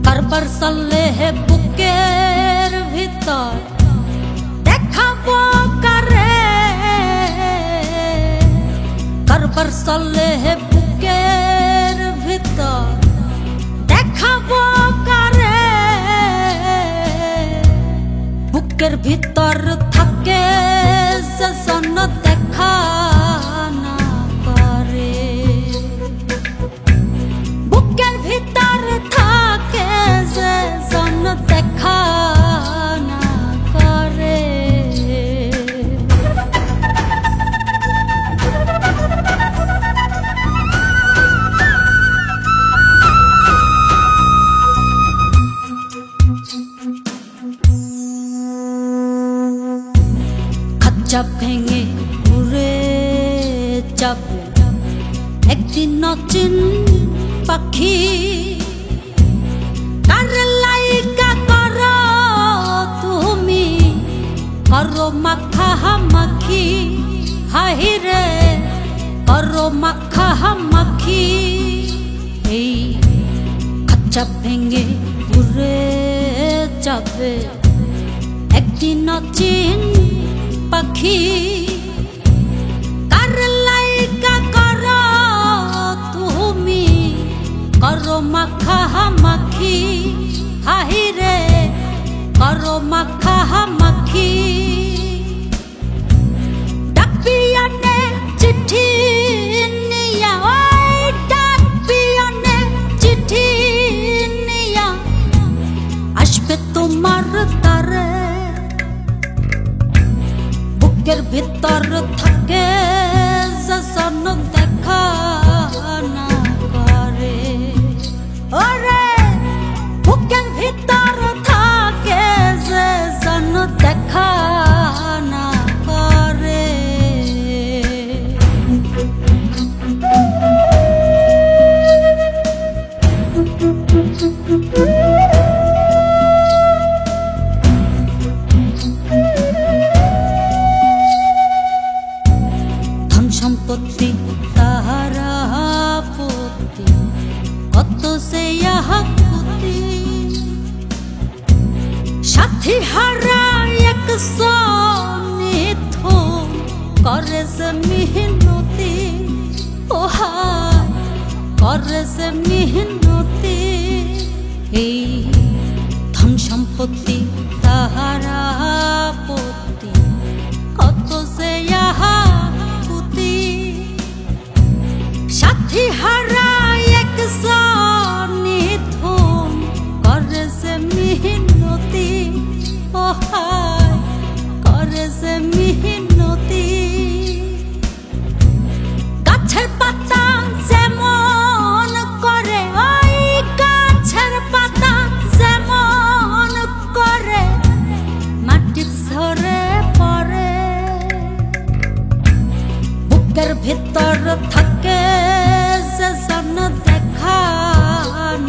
কারবার চলে হে বুকের ভিতর দেখাবো কারে, কারবার চলে হে বুকের ভিতর দেখাবো কারে। বুকের ভিতর থাকে যে জন দেখা না করে, বুকের ভিতর থাকে যে জন দেখা না করে। খাঁচা ভেঙে উড়ে যাবে একদিন অচিন পাখি, কার লাইগা করো তুমি করো মাখা মাখি, হাহিরে করো মাখা মাখি। এই খাঁচা ভেঙে উড়ে যাবে একদিন অচিন পাখি, কার লাইগা করো তুমি করো মাখা মাখি, হাহিরে করো মাখা মাখি। ডাকপিয়নে চিঠি নিয়া, ওই ডাকপিয়নে চিঠি নিয়া আসবে তোমার দ্বারে। বুকের ভিতর থাকে যে জন দেখা না করে, ওরে বুকের ভিতর থাকে যে জন দেখা না করে। সম্পত্তি তাহারা পতি কত সে পুতি, সাথী হারা এক সনিথো করে সে মিহনতি, ওহার করে সে মিহনতি। এই ধন সম্পত্তি তাহারা পতি কত সে সাথী হারা এক সনিথুম করে সে মিহনতি, ওহায় করে সে মিহনতি। গাছের পাতা যেমন করে, ওই গাছের পাতা যেমন করে মাটির ঝরে পড়ে। বুকের ভিতর থাকে যে জন দেখা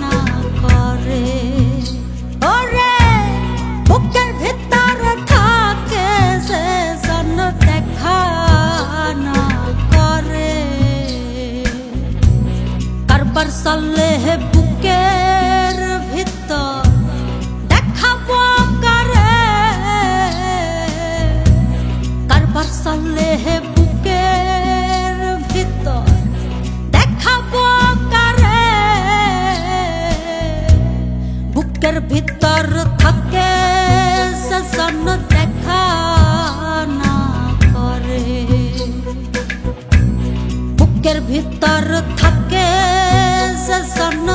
না করে, ওরে বুকের ভিতর থাকে যে জন দেখা না করে। কারবার চলে হে বুকের ভিতর দেখাবো কারে, কারবার চলে হে বুকের ভিতর দেখাবো কারে। বুকের ভিতর থাকে যে জন দেখা না করে, বুকের ভিতর থাকে যে জন